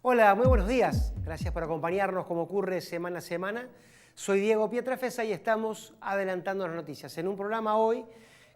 Hola, muy buenos días. Gracias por acompañarnos como ocurre semana a semana. Soy Diego Pietrafesa y estamos adelantando las noticias en un programa hoy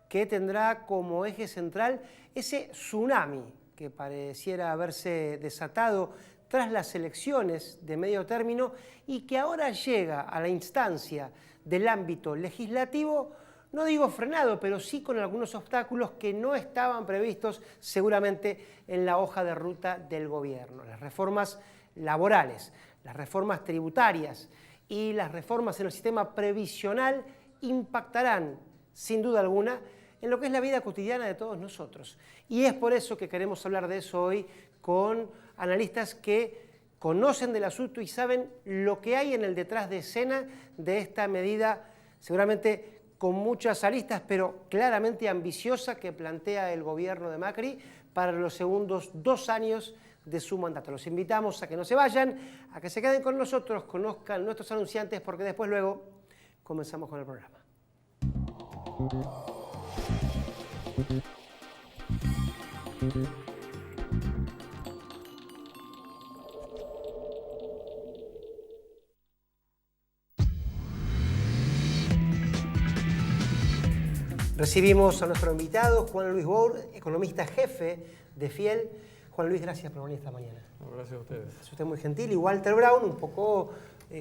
que tendrá como eje central ese tsunami que pareciera haberse desatado tras las elecciones de medio término y que ahora llega a la instancia del ámbito legislativo, no digo frenado, pero sí con algunos obstáculos que no estaban previstos seguramente en la hoja de ruta del gobierno. Las reformas laborales, las reformas tributarias y las reformas en el sistema previsional impactarán, sin duda alguna, en lo que es la vida cotidiana de todos nosotros. Y es por eso que queremos hablar de eso hoy con analistas que conocen del asunto y saben lo que hay en el detrás de escena de esta medida, seguramente con muchas aristas, pero claramente ambiciosa, que plantea el gobierno de Macri para los segundos 2 años de su mandato. Los invitamos a que no se vayan, a que se queden con nosotros, conozcan nuestros anunciantes, porque después luego comenzamos con el programa. Recibimos a nuestro invitado, Juan Luis Bour, economista jefe de Fiel. Juan Luis, gracias por venir esta mañana. No, gracias a ustedes. Es usted muy gentil. Y Walter Brown, un poco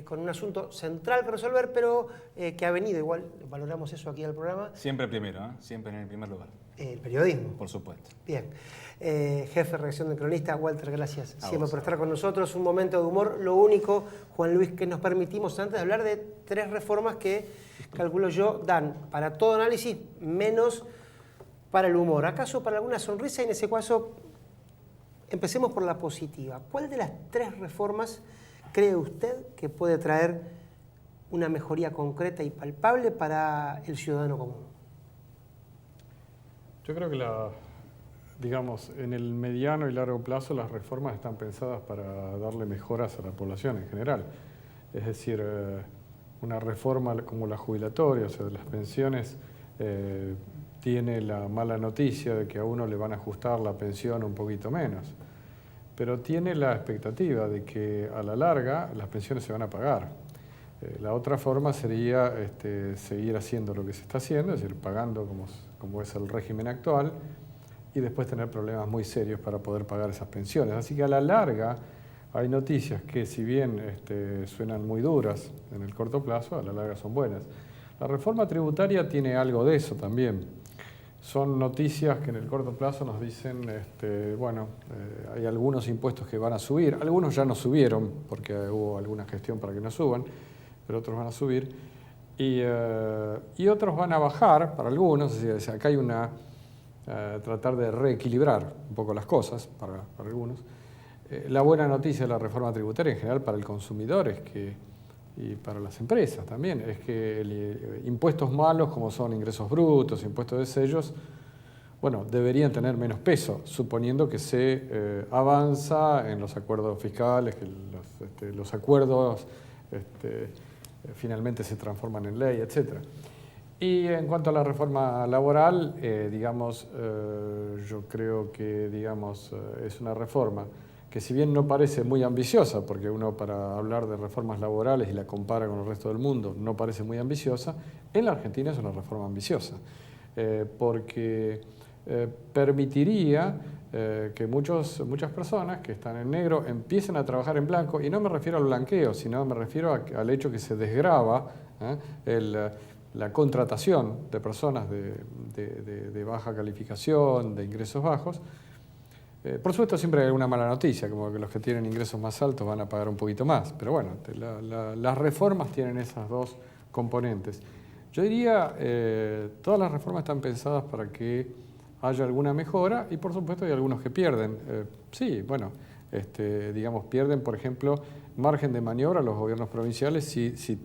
con un asunto central que resolver, pero que ha venido. Igual valoramos eso aquí al programa. Siempre primero, ¿eh? Siempre en el primer lugar. El periodismo. Por supuesto. Bien. Jefe de redacción del Cronista, Walter, gracias siempre por a estar con nosotros. Un momento de humor. Lo único, Juan Luis, que nos permitimos antes de hablar de 3 reformas que, calculo yo, dan para todo análisis, menos para el humor. ¿Acaso para alguna sonrisa? Y en ese caso, empecemos por la positiva. ¿Cuál de las 3 reformas cree usted que puede traer una mejoría concreta y palpable para el ciudadano común? Yo creo que digamos, en el mediano y largo plazo las reformas están pensadas para darle mejoras a la población en general. Es decir, una reforma como la jubilatoria, o sea, de las pensiones, tiene la mala noticia de que a uno le van a ajustar la pensión un poquito menos, pero tiene la expectativa de que a la larga las pensiones se van a pagar. La otra forma sería seguir haciendo lo que se está haciendo, es decir, pagando como es el régimen actual, y después tener problemas muy serios para poder pagar esas pensiones. Así que a la larga hay noticias que, si bien suenan muy duras en el corto plazo, a la larga son buenas. La reforma tributaria tiene algo de eso también. Son noticias que en el corto plazo nos dicen, hay algunos impuestos que van a subir, algunos ya no subieron porque hubo alguna gestión para que no suban, pero otros van a subir, y otros van a bajar para algunos, es decir, acá hay tratar de reequilibrar un poco las cosas para algunos. La buena noticia de la reforma tributaria en general para el consumidor y para las empresas también, es que impuestos malos como son ingresos brutos, impuestos de sellos, deberían tener menos peso, suponiendo que se avanza en los acuerdos fiscales, que los acuerdos finalmente se transforman en ley, etc. Y en cuanto a la reforma laboral, yo creo que es una reforma que, si bien no parece muy ambiciosa, porque uno, para hablar de reformas laborales y la compara con el resto del mundo, no parece muy ambiciosa, en la Argentina es una reforma ambiciosa, porque permitiría que muchas personas que están en negro empiecen a trabajar en blanco, y no me refiero al blanqueo, sino me refiero al hecho que se desgrava la contratación de personas de baja calificación, de ingresos bajos. Por supuesto, siempre hay alguna mala noticia, como que los que tienen ingresos más altos van a pagar un poquito más, pero bueno, las reformas tienen esas 2 componentes. Yo diría, todas las reformas están pensadas para que haya alguna mejora, y por supuesto hay algunos que pierden. Pierden, por ejemplo, margen de maniobra los gobiernos provinciales si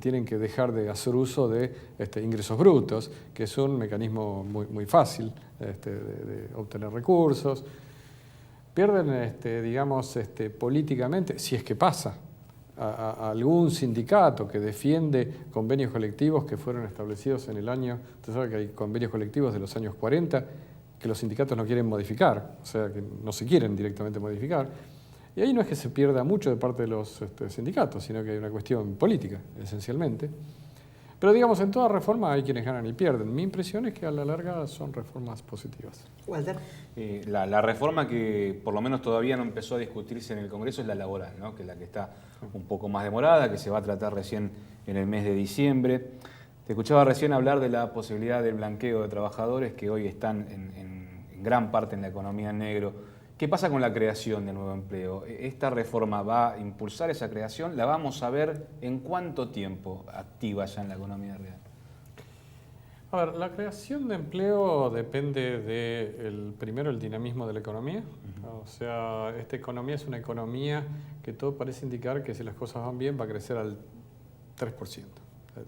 tienen que dejar de hacer uso de ingresos brutos, que es un mecanismo muy fácil de obtener recursos. Pierden, políticamente, si es que pasa, a algún sindicato que defiende convenios colectivos que fueron establecidos en el año, usted sabe que hay convenios colectivos de los años 40 que los sindicatos no quieren modificar, o sea, que no se quieren directamente modificar. Y ahí no es que se pierda mucho de parte de los sindicatos, sino que hay una cuestión política, esencialmente. Pero digamos, en toda reforma hay quienes ganan y pierden. Mi impresión es que a la larga son reformas positivas. Walter. La reforma que por lo menos todavía no empezó a discutirse en el Congreso es la laboral, ¿no? Que es la que está un poco más demorada, que se va a tratar recién en el mes de diciembre. Te escuchaba recién hablar de la posibilidad del blanqueo de trabajadores que hoy están en gran parte en la economía en negro. ¿Qué pasa con la creación de nuevo empleo? ¿Esta reforma va a impulsar esa creación? ¿La vamos a ver en cuánto tiempo activa ya en la economía real? A ver, la creación de empleo depende primero, el dinamismo de la economía. O sea, esta economía es una economía que todo parece indicar que si las cosas van bien va a crecer al 3%.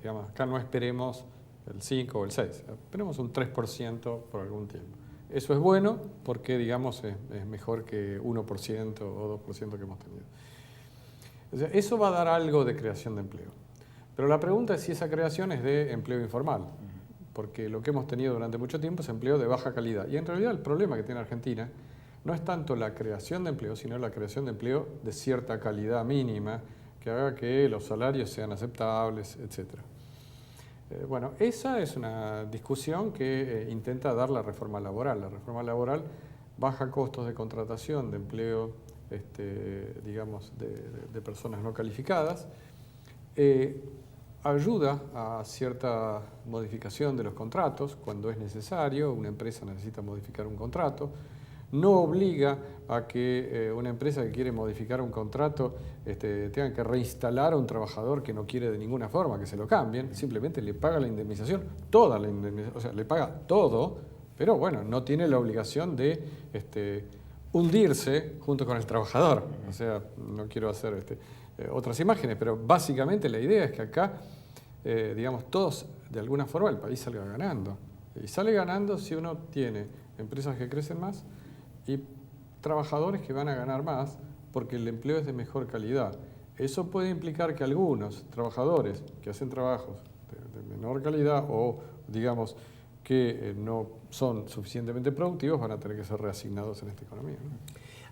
Digamos, acá no esperemos el 5 o el 6, esperemos un 3% por algún tiempo. Eso es bueno porque, digamos, es mejor que 1% o 2% que hemos tenido. O sea, eso va a dar algo de creación de empleo. Pero la pregunta es si esa creación es de empleo informal, porque lo que hemos tenido durante mucho tiempo es empleo de baja calidad. Y en realidad el problema que tiene Argentina no es tanto la creación de empleo, sino la creación de empleo de cierta calidad mínima que haga que los salarios sean aceptables, etc. Bueno, esa es una discusión que intenta dar la reforma laboral. La reforma laboral baja costos de contratación de empleo, digamos, de personas no calificadas, ayuda a cierta modificación de los contratos cuando es necesario, una empresa necesita modificar un contrato, no obliga a que una empresa que quiere modificar un contrato tenga que reinstalar a un trabajador que no quiere de ninguna forma que se lo cambien, simplemente le paga la indemnización, toda la indemnización, o sea, le paga todo, pero bueno, no tiene la obligación de hundirse junto con el trabajador. O sea, no quiero hacer otras imágenes, pero básicamente la idea es que acá, digamos, todos, de alguna forma, el país salga ganando. Y sale ganando si uno tiene empresas que crecen más y trabajadores que van a ganar más porque el empleo es de mejor calidad. Eso puede implicar que algunos trabajadores que hacen trabajos de menor calidad o, digamos, que no son suficientemente productivos van a tener que ser reasignados en esta economía, ¿no?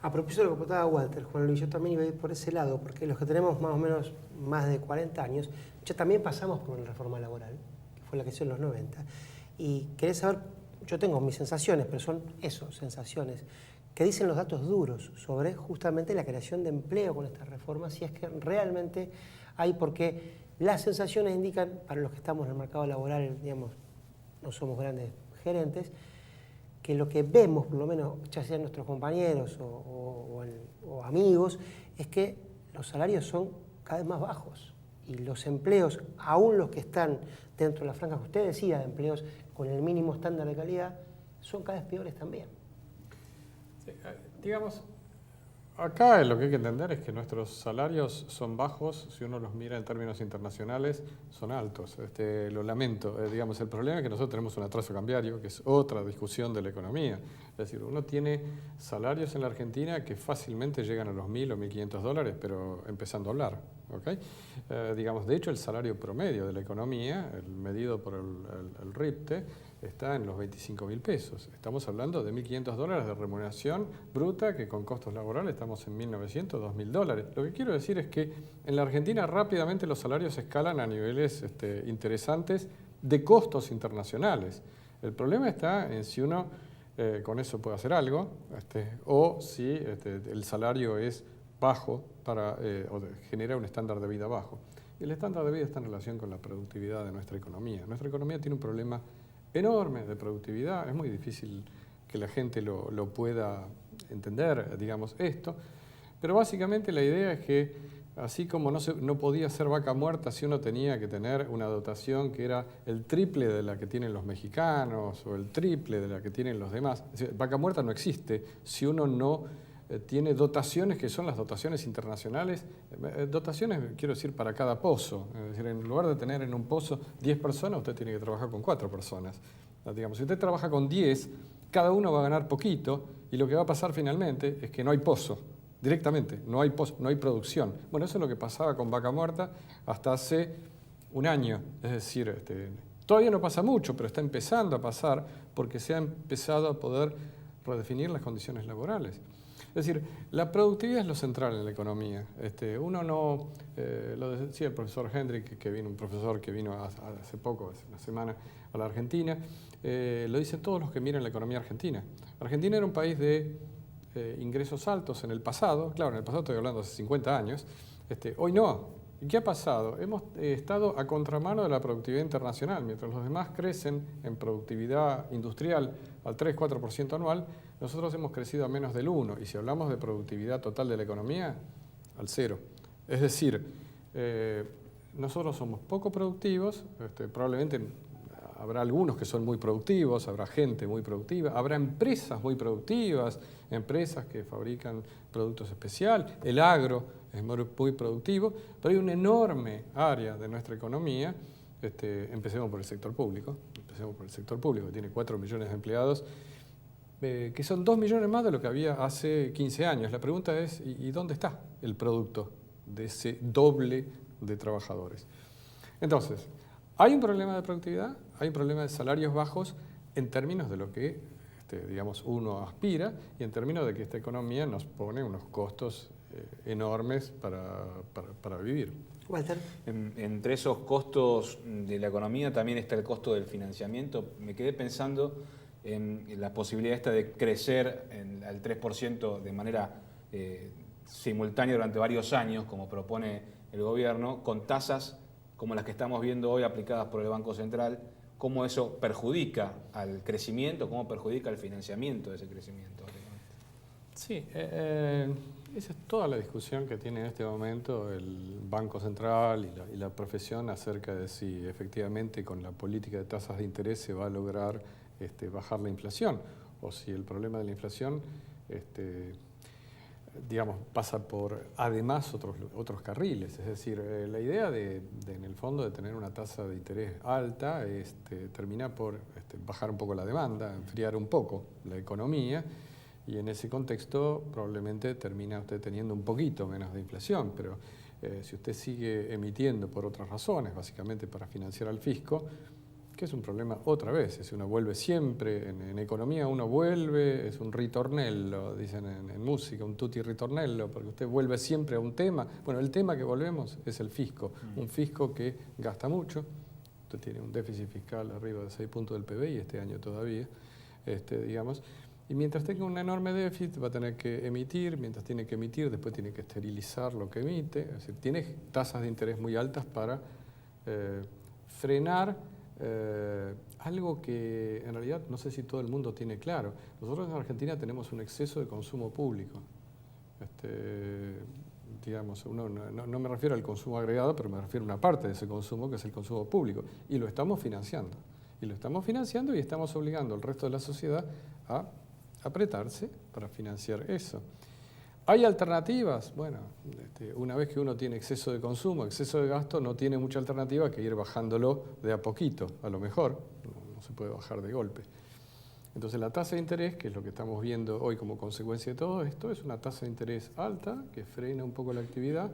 A propósito de lo que contaba Walter, Juan Luis, yo también iba a ir por ese lado, porque los que tenemos más o menos más de 40 años, ya también pasamos por una reforma laboral, que fue la que hizo en los 90, y querés saber, yo tengo mis sensaciones, pero son eso, sensaciones, que dicen los datos duros sobre justamente la creación de empleo con esta reforma, si es que realmente hay, porque las sensaciones indican, para los que estamos en el mercado laboral, digamos, no somos grandes gerentes, que lo que vemos, por lo menos, ya sean nuestros compañeros o amigos, es que los salarios son cada vez más bajos y los empleos, aún los que están dentro de la franja que usted decía, de empleos con el mínimo estándar de calidad, son cada vez peores también. Sí, digamos, acá lo que hay que entender es que nuestros salarios son bajos, si uno los mira en términos internacionales, son altos. Lo lamento. Digamos, el problema es que nosotros tenemos un atraso cambiario, que es otra discusión de la economía. Es decir, uno tiene salarios en la Argentina que fácilmente llegan a los 1.000 o 1.500 dólares, pero empezando a hablar. ¿Okay? Digamos, de hecho, el salario promedio de la economía, el medido por el RIPTE, está en los 25.000 pesos. Estamos hablando de 1.500 dólares de remuneración bruta, que con costos laborales estamos en 1.900, 2.000 dólares. Lo que quiero decir es que en la Argentina rápidamente los salarios escalan a niveles interesantes de costos internacionales. El problema está en si uno con eso puede hacer algo, o si el salario es bajo o genera un estándar de vida bajo. Y el estándar de vida está en relación con la productividad de nuestra economía. Nuestra economía tiene un problema enorme de productividad, es muy difícil que la gente lo pueda entender, digamos, esto, pero básicamente la idea es que así como no podía ser vaca muerta si uno tenía que tener una dotación que era el triple de la que tienen los mexicanos o el triple de la que tienen los demás, es decir, vaca muerta no existe si uno no tiene dotaciones que son las dotaciones internacionales, dotaciones, quiero decir, para cada pozo. Es decir, en lugar de tener en un pozo 10 personas, usted tiene que trabajar con 4 personas. Digamos, si usted trabaja con 10, cada uno va a ganar poquito y lo que va a pasar finalmente es que no hay pozo, directamente, no hay pozo, no hay producción. Bueno, eso es lo que pasaba con Vaca Muerta hasta hace un año. Es decir, todavía no pasa mucho, pero está empezando a pasar porque se ha empezado a poder redefinir las condiciones laborales. Es decir, la productividad es lo central en la economía. Uno no, lo decía el profesor Hendrik, un profesor que vino hace poco, hace una semana, a la Argentina, lo dicen todos los que miran la economía argentina. Argentina era un país de ingresos altos en el pasado, claro, en el pasado estoy hablando hace 50 años, hoy no. ¿Y qué ha pasado? Hemos estado a contramano de la productividad internacional. Mientras los demás crecen en productividad industrial al 3-4% anual, nosotros hemos crecido a menos del 1%. Y si hablamos de productividad total de la economía, al 0%. Es decir, nosotros somos poco productivos, probablemente habrá algunos que son muy productivos, habrá gente muy productiva, habrá empresas muy productivas, empresas que fabrican productos especiales, el agro es muy productivo, pero hay una enorme área de nuestra economía, empecemos por el sector público, que tiene 4 millones de empleados, que son 2 millones más de lo que había hace 15 años. La pregunta es, ¿y dónde está el producto de ese doble de trabajadores? Entonces, hay un problema de productividad, hay un problema de salarios bajos en términos de lo que digamos, uno aspira y en términos de que esta economía nos pone unos costos enormes para vivir. Walter. Entre esos costos de la economía también está el costo del financiamiento. Me quedé pensando en la posibilidad esta de crecer al 3% de manera simultánea durante varios años, como propone el gobierno, con tasas como las que estamos viendo hoy aplicadas por el Banco Central, cómo eso perjudica al crecimiento, cómo perjudica el financiamiento de ese crecimiento. Sí, esa es toda la discusión que tiene en este momento el Banco Central y la profesión acerca de si efectivamente con la política de tasas de interés se va a lograr bajar la inflación, o si el problema de la inflación digamos, pasa por además otros carriles. Es decir, la idea en el fondo de tener una tasa de interés alta termina por bajar un poco la demanda, enfriar un poco la economía, y en ese contexto probablemente termina usted teniendo un poquito menos de inflación, pero si usted sigue emitiendo por otras razones, básicamente para financiar al fisco, que es un problema otra vez, uno vuelve siempre, en economía uno vuelve, es un ritornello, dicen en música, un tutti ritornello, porque usted vuelve siempre a un tema. Bueno, el tema que volvemos es el fisco, un fisco que gasta mucho, usted tiene un déficit fiscal arriba de 6 puntos del PBI este año todavía, digamos, y mientras tenga un enorme déficit va a tener que emitir, mientras tiene que emitir después tiene que esterilizar lo que emite, es decir, tiene tasas de interés muy altas para frenar algo que en realidad no sé si todo el mundo tiene claro. Nosotros en Argentina tenemos un exceso de consumo público. Digamos, no me refiero al consumo agregado, pero me refiero a una parte de ese consumo que es el consumo público. Y lo estamos financiando. Y estamos obligando al resto de la sociedad a apretarse para financiar eso. ¿Hay alternativas? Bueno, una vez que uno tiene exceso de consumo, exceso de gasto, no tiene mucha alternativa que ir bajándolo de a poquito, a lo mejor, no se puede bajar de golpe. Entonces la tasa de interés, que es lo que estamos viendo hoy como consecuencia de todo esto, es una tasa de interés alta que frena un poco la actividad,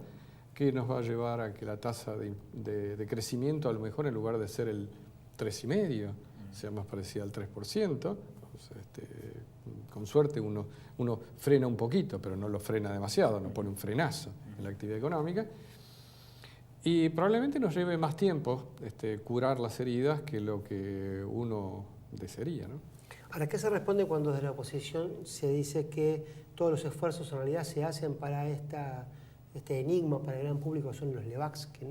que nos va a llevar a que la tasa de crecimiento, a lo mejor en lugar de ser el 3,5%, sea más parecida al 3%. Con suerte uno frena un poquito, pero no lo frena demasiado, no pone un frenazo en la actividad económica. Y probablemente nos lleve más tiempo curar las heridas que lo que uno desearía, ¿no? Ahora, ¿qué se responde cuando desde la oposición se dice que todos los esfuerzos en realidad se hacen para este enigma para el gran público, son los LEVAX, que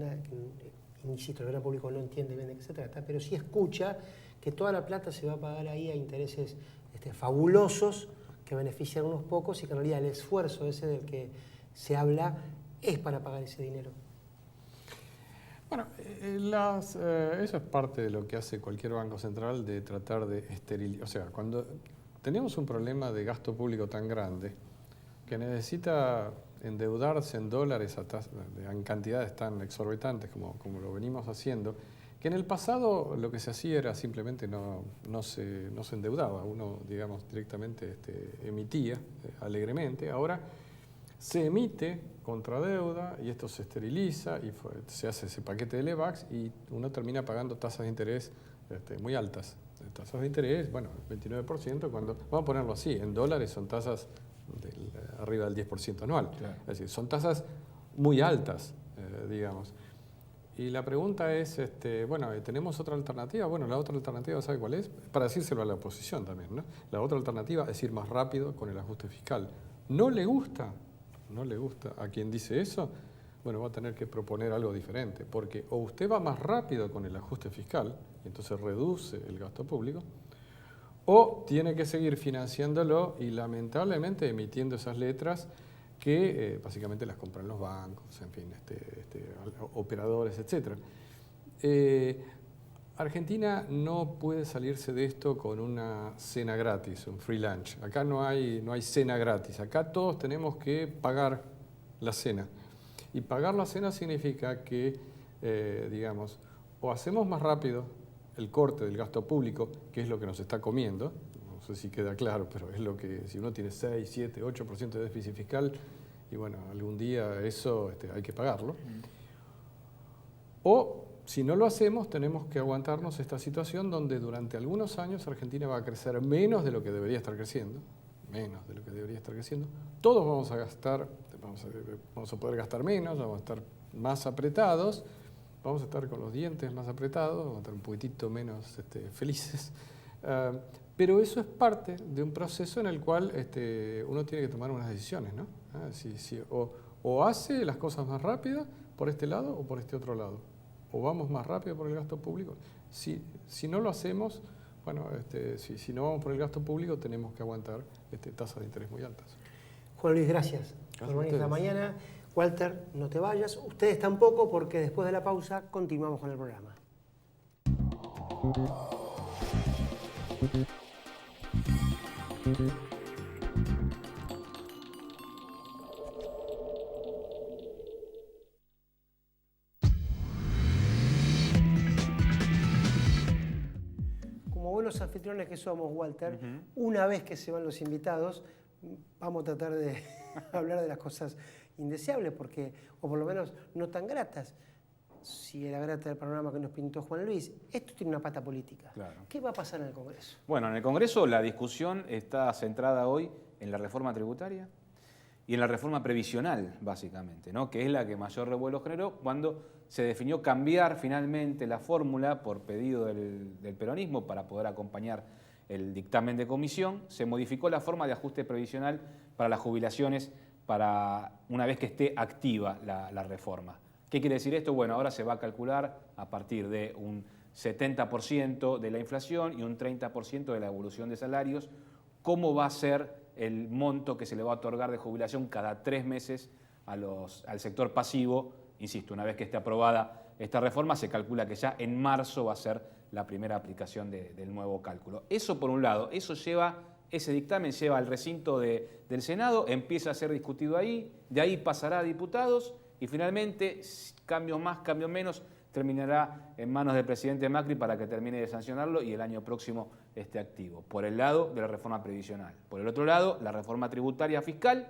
insisto, el gran público no entiende bien de qué se trata, pero sí escucha que toda la plata se va a pagar ahí a intereses fabulosos que benefician a unos pocos y que en realidad el esfuerzo ese del que se habla es para pagar ese dinero? Bueno, eso es parte de lo que hace cualquier banco central, de tratar de esterilizar. O sea, cuando tenemos un problema de gasto público tan grande que necesita endeudarse en dólares en cantidades tan exorbitantes como lo venimos haciendo, que en el pasado lo que se hacía era simplemente no se endeudaba, uno, digamos, directamente emitía alegremente. Ahora se emite contradeuda y esto se esteriliza y se hace ese paquete de LEVAX y uno termina pagando tasas de interés muy altas. tasas de interés, bueno, 29%, vamos a ponerlo así, en dólares son tasas arriba del 10% anual. Claro. Es decir, son tasas muy altas, digamos. Y la pregunta es, bueno, ¿tenemos otra alternativa? Bueno, la otra alternativa, ¿sabe cuál es? Para decírselo a la oposición también, ¿no? La otra alternativa es ir más rápido con el ajuste fiscal. ¿No le gusta a quien dice eso? Bueno, va a tener que proponer algo diferente, porque o usted va más rápido con el ajuste fiscal, y entonces reduce el gasto público, o tiene que seguir financiándolo y lamentablemente emitiendo esas letras que básicamente las compran los bancos, en fin, operadores, etc. Argentina no puede salirse de esto con una cena gratis, un free lunch. Acá no hay cena gratis, acá todos tenemos que pagar la cena. Y pagar la cena significa que, digamos, o hacemos más rápido el corte del gasto público, que es lo que nos está comiendo, no sé si queda claro, pero es lo que, si uno tiene 6, 7, 8% de déficit fiscal, y bueno, algún día eso hay que pagarlo. O, si no lo hacemos, tenemos que aguantarnos esta situación donde durante algunos años Argentina va a crecer menos de lo que debería estar creciendo, todos vamos a gastar, vamos a poder gastar menos, vamos a estar más apretados, vamos a estar con los dientes más apretados, vamos a estar un poquitito menos felices. Pero eso es parte de un proceso en el cual uno tiene que tomar unas decisiones, ¿no? O hace las cosas más rápidas por este lado o por este otro lado. O vamos más rápido por el gasto público. Si no lo hacemos, bueno, si no vamos por el gasto público, tenemos que aguantar tasas de interés muy altas. Juan Luis, gracias. Por esta mañana. Walter, no te vayas. Ustedes tampoco, porque después de la pausa continuamos con el programa. Como buenos anfitriones que somos, Walter, una vez que se van los invitados, vamos a tratar de hablar de las cosas indeseables, porque, o por lo menos no tan gratas. Si era grata el panorama que nos pintó Juan Luis, esto tiene una pata política. Claro. ¿Qué va a pasar en el Congreso? Bueno, en el Congreso la discusión está centrada hoy en la reforma tributaria y en la reforma previsional, básicamente, ¿no? Que es la que mayor revuelo generó cuando se definió cambiar finalmente la fórmula por pedido del peronismo para poder acompañar el dictamen de comisión. Se modificó la forma de ajuste previsional para las jubilaciones para una vez que esté activa la reforma. ¿Qué quiere decir esto? Bueno, ahora se va a calcular a partir de un 70% de la inflación y un 30% de la evolución de salarios, cómo va a ser el monto que se le va a otorgar de jubilación cada 3 meses al sector pasivo. Insisto, una vez que esté aprobada esta reforma, se calcula que ya en marzo va a ser la primera aplicación del nuevo cálculo. Eso por un lado, ese dictamen lleva al recinto del Senado, empieza a ser discutido ahí, de ahí pasará a diputados y finalmente, cambio más, cambio menos, terminará en manos del presidente Macri para que termine de sancionarlo y el año próximo esté activo. Por el lado de la reforma previsional. Por el otro lado, la reforma tributaria fiscal,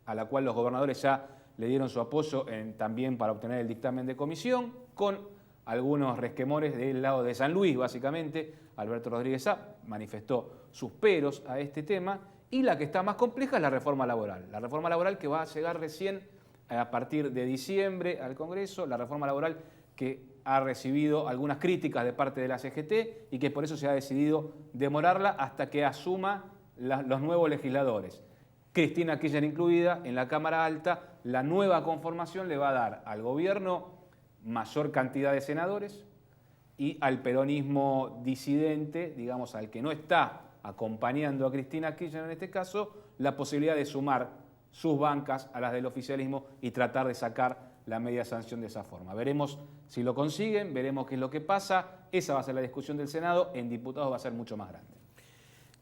a la cual los gobernadores ya le dieron su apoyo también para obtener el dictamen de comisión, con algunos resquemores del lado de San Luis, básicamente. Alberto Rodríguez Sá manifestó sus peros a este tema, y la que está más compleja es la reforma laboral. La reforma laboral que va a llegar recién a partir de diciembre al Congreso, la reforma laboral que ha recibido algunas críticas de parte de la CGT y que por eso se ha decidido demorarla hasta que asuma los nuevos legisladores. Cristina Kirchner incluida en la Cámara Alta. La nueva conformación le va a dar al gobierno mayor cantidad de senadores y al peronismo disidente, digamos, al que no está acompañando a Cristina Kirchner en este caso, la posibilidad de sumar sus bancas a las del oficialismo y tratar de sacar la media sanción de esa forma. Veremos si lo consiguen, veremos qué es lo que pasa. Esa va a ser la discusión del Senado, en diputados va a ser mucho más grande.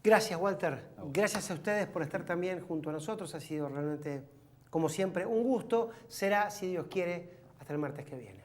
Gracias, Walter. Gracias a ustedes por estar también junto a nosotros. Ha sido realmente, como siempre, un gusto. Será, si Dios quiere, hasta el martes que viene.